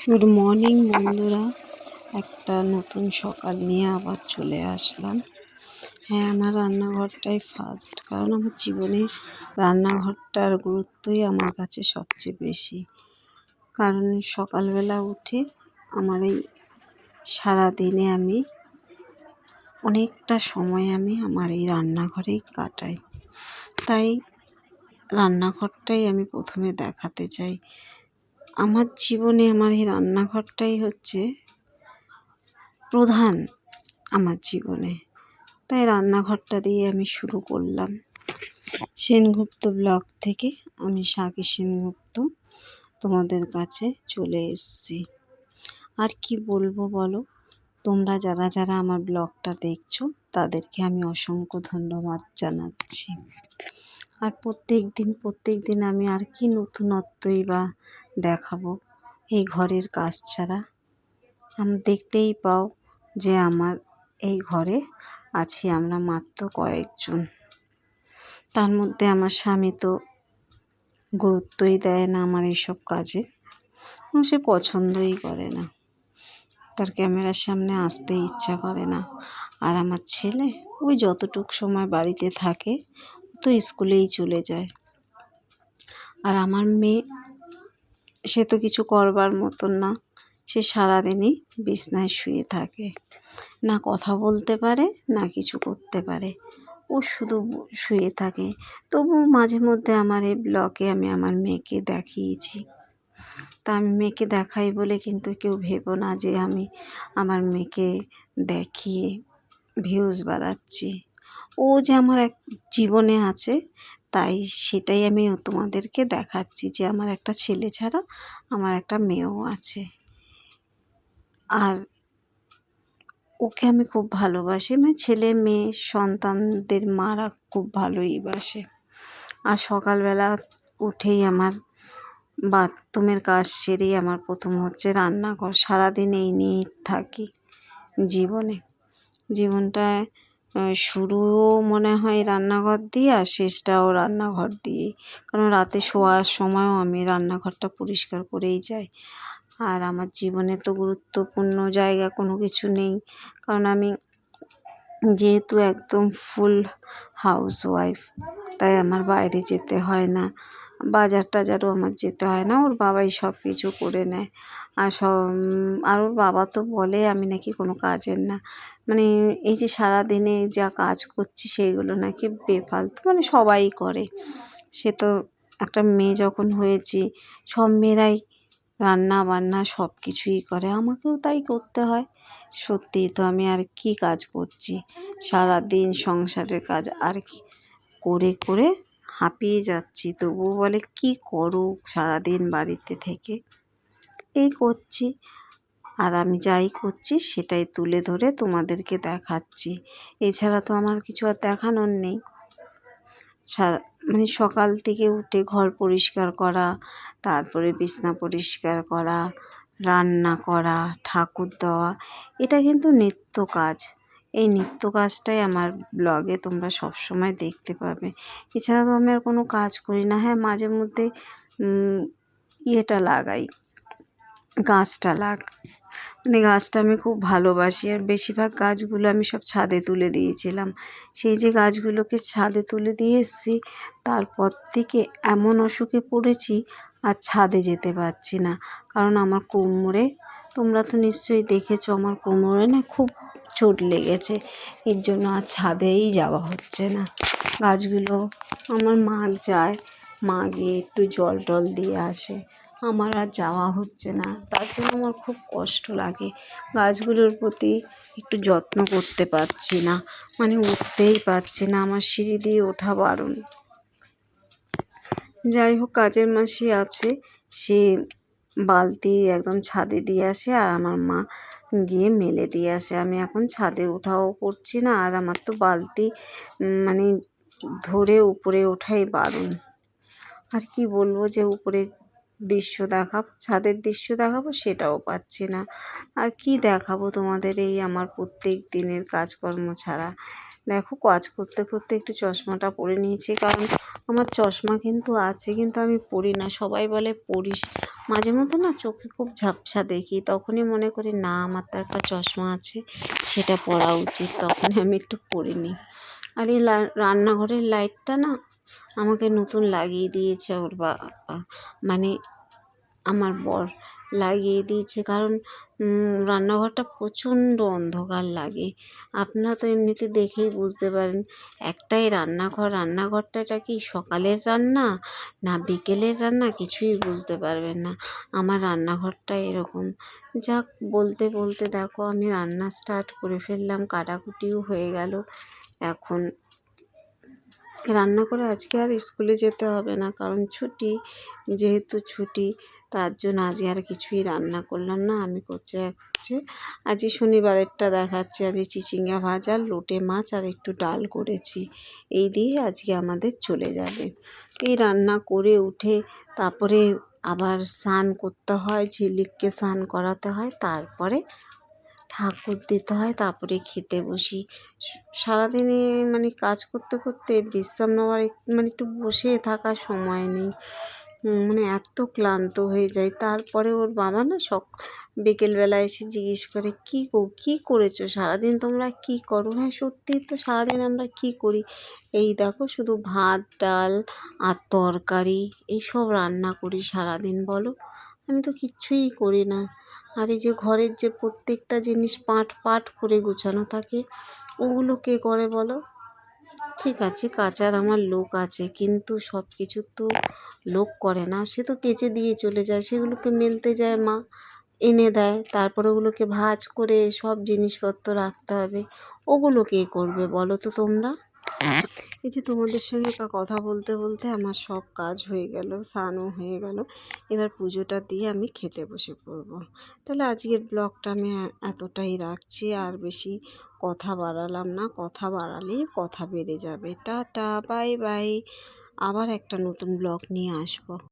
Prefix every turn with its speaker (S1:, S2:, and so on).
S1: Good morning বন্ধুরা, একটা নতুন সকাল নিয়ে আবার চলে আসলাম। হ্যাঁ, আমার রান্নাঘরটাই ফার্স্ট, কারণ আমার জীবনে রান্নাঘরটার গুরুত্বই আমার কাছে সবচেয়ে বেশি। কারণ সকালবেলা উঠে আমার এই সারাদিনে আমি অনেকটা সময় আমার এই রান্নাঘরেই কাটাই। তাই রান্নাঘরটাই আমি প্রথমে দেখাতে চাই। আমার জীবনে আমার এই রান্নাঘরটাই হচ্ছে প্রধান আমার জীবনে। তাই রান্নাঘরটা দিয়ে আমি শুরু করলাম। সেনগুপ্ত ব্লগ থেকে আমি সাকি সেনগুপ্ত তোমাদের কাছে চলে এসেছি। আর কি বলবো বলো, তোমরা যারা যারা আমার ব্লগটা দেখছো তাদেরকে আমি অসংখ্য ধন্যবাদ জানাচ্ছি। আর প্রত্যেক দিন আমি আর কি নতুনত্বই বা দেখাবো এই ঘরের কাজ ছাড়া। আমি দেখতেই পাও যে আমার এই ঘরে আছি আমরা মাত্র কয়েকজন। তার মধ্যে আমার স্বামী তো গুরুত্বই দেয় না আমার এইসব কাজে, সে পছন্দই করে না, তার ক্যামেরার সামনে আসতেই ইচ্ছা করে না। আর আমার ছেলে ওই যতটুক সময় বাড়িতে থাকে তো স্কুলেই চলে যায়। আর আমার মেয়ে, সে তো কিছু করবার মতন না, সে সারাদিনই বিছনায় শুয়ে থাকে, না কথা বলতে পারে না কিছু করতে পারে, ও শুধু শুয়ে থাকে। তবু মাঝে মধ্যে আমার এই ব্লগে আমি আমার মেয়েকে দেখিয়েছি। তা আমি মেয়েকে দেখাই বলে কিন্তু কেউ ভেবো না যে আমি আমার মেয়েকে দেখিয়ে ভিউজ বাড়াচ্ছি। ও যে আমার এক জীবনে আছে, তাই সেটাই আমি তোমাদেরকে দেখাচ্ছি যে আমার একটা ছেলে ছাড়া আমার একটা মেয়েও আছে। আর ওকে আমি খুব ভালোবাসি, মানে ছেলে মেয়ে সন্তানদের মারা খুব ভালোই বাসে। আর সকালবেলা উঠেই আমার বাথরুমের কাজ সেরেই আমার প্রথম হচ্ছে রান্নাঘর। সারাদিন এই নিয়েই থাকি জীবনটায় শুরুও মনে হয় রান্নাঘর দিয়ে আর শেষটাও রান্নাঘর দিয়েই। কারণ রাতে শোয়ার সময়ও আমি রান্নাঘরটা পরিষ্কার করেই যাই। আর আমার জীবনে তো গুরুত্বপূর্ণ জায়গা কোনো কিছু নেই, কারণ আমি যেহেতু একদম ফুল হাউসওয়াইফ, তাই আমার বাইরে যেতে হয় না, বাজার টাজারও আমার যেতে হয় না, ওর বাবাই সব কিছু করে নেয়। আর ওর বাবা তো বলে আমি নাকি কোনো কাজের না, মানে এই যে সারাদিনে যা কাজ করছি সেইগুলো নাকি বেফালতু, মানে সবাই করে। সে তো একটা মেয়ে যখন হয়েছি, সব মেয়েরাই রান্না বান্না সব কিছুই করে, আমাকেও তাই করতে হয়। সত্যিই তো আমি আর কি কাজ করছি, সারাদিন সংসারের কাজ আর কি করে করে হাঁপিয়ে যাচ্ছি। তবুও বলে কি করো সারাদিন বাড়িতে থেকে, এই করছি। আর আমি যাই করছি সেটাই তুলে ধরে তোমাদেরকে দেখাচ্ছি, এছাড়া তো আমার কিছু আর দেখানোর নেই। মানে সকাল থেকে উঠে ঘর পরিষ্কার করা, তারপরে বিছনা পরিষ্কার করা, রান্না করা, ঠাকুর দেওয়া, এটা কিন্তু নিত্য কাজ। এই নিত্য কাজটাই আমার ব্লগে তোমরা সব সময় দেখতে পাবে। এছাড়া তো আমি আর কোনো কাজ করি না। হ্যাঁ, মাঝে মধ্যে লাগাই, মানে গাছটা আমি খুব ভালোবাসি। আর বেশিরভাগ গাছগুলো আমি সব ছাদে তুলে দিয়েছিলাম। সেই যে গাছগুলোকে ছাদে তুলে দিয়ে এসেছি, তারপর থেকে এমন অসুখে পড়েছি আর ছাদে যেতে পারছি না। কারণ আমার কোমরে, তোমরা তো নিশ্চয়ই দেখেছো, আমার কোমরে না খুব চোট লেগেছে, এর জন্য আর ছাদেই যাওয়া হচ্ছে না। গাছগুলো আমার মা যায়, মা গিয়ে একটু জল টল দিয়ে আসে, আমার আর যাওয়া হচ্ছে না। তার জন্য আমার খুব কষ্ট লাগে, গাছগুলোর প্রতি একটু যত্ন করতে পারছি না, মানে উঠতেই পারছি না, আমার সিঁড়ি দিয়ে ওঠা বারণ। যাই হোক, কাজের মাসি আছে, সে বালতি একদম ছাদে দিয়ে আসে আর আমার মা গিয়ে মেলে দিয়ে আসে। আমি এখন ছাদে ওঠাও করছি না, আর আমার তো বালতি মানে ধরে উপরে ওঠাই বারণ। আর কি বলবো, যে উপরে ছাদের দৃশ্য দেখাবো সেটাও পাচ্ছি না। আর কি দেখাবো তোমাদের এই আমার প্রত্যেক দিনের কাজকর্ম ছাড়া। দেখো কাজ করতে করতে একটু চশমাটা পরে নিয়েছি, কারণ আমার চশমা কিন্তু আছে, কিন্তু আমি পরি না। সবাই বলে পরিস, মাঝে মধ্যে না চোখে খুব ঝাপসা দেখি, তখনই মনে করি না আমার তো একটা চশমা আছে, সেটা পরা উচিত, তখনই আমি একটু পরে নিই। আর এই রান্নাঘরের লাইটটা না আমাকে নতুন লাগিয়ে দিয়েছে ওর মানে আমার বর লাগিয়ে দিয়েছে, কারণ রান্নাঘরটা প্রচণ্ড অন্ধকার লাগে। আপনারা তো এমনিতে দেখেই বুঝতে পারেন, একটাই রান্নাঘর, রান্নাঘরটা এটা কি সকালের রান্না না বিকেলের রান্না কিছুই বুঝতে পারবেন না। আমার রান্নাঘরটা এরকম। যাক, বলতে বলতে দেখো আমি রান্না স্টার্ট করে ফেললাম, কাটাকুটিও হয়ে গেল। এখন রান্না করে আজকে আর স্কুলে যেতে হবে না, কারণ ছুটি, যেহেতু ছুটি তার জন্য আজকে আর কিছুই রান্না করলাম না। আমি করছি হচ্ছে আজকে শনিবারেরটা দেখাচ্ছি, আজকে চিচিঙ্গা ভাজা, লোটে মাছ আর একটু ডাল করেছি, এই দিয়ে আজকে আমাদের চলে যাবে। এই রান্না করে উঠে তারপরে আবার স্নান করতে হয়, ঝিলিককে স্নান করাতে হয়, তারপরে ঠাকুর দিতে হয়, তারপরে খেতে বসি। সারাদিনে মানে কাজ করতে করতে বিশ্রাম নেওয়ার মানে একটু বসে থাকার সময় নেই, মানে এত ক্লান্ত হয়ে যায়। তারপরে ওর বাবা না বিকেলবেলা এসে জিজ্ঞেস করে, কী করেছো সারাদিন, তোমরা কী করো? হ্যাঁ সত্যিই তো, সারাদিন আমরা কী করি? এই দেখো শুধু ভাত ডাল আর তরকারি এইসব রান্না করি সারাদিন, বলো। আমি তো কিচ্ছুই করি না। আর এই যে ঘরের যে প্রত্যেকটা জিনিস পাট পাট করে গোছানো থাকে, ওগুলো কে করে বলো? ঠিক আছে, কাচার আমার লোক আছে, কিন্তু সব কিছু তো লোক করে না। সে তো কেচে দিয়ে চলে যায়, সেগুলোকে মেলতে যায় মা, এনে দেয়, তারপর ওগুলোকে ভাঁজ করে সব জিনিসপত্র রাখতে হবে। ওগুলো কে করবে বলো তো তোমরা? এই যে তোমাদের সঙ্গে কথা বলতে বলতে আমার সব কাজ হয়ে গেল, স্নানও হয়ে গেল। এবার পুজোটা দিয়ে আমি খেতে বসে পড়বো। তাহলে আজকের ব্লগটা আমি এতটাই রাখছি, আর বেশি কথা বাড়ালাম না, কথা বাড়ালেই কথা বেড়ে যাবে। Tata, bye bye. আবার একটা নতুন ব্লগ নিয়ে আসবো।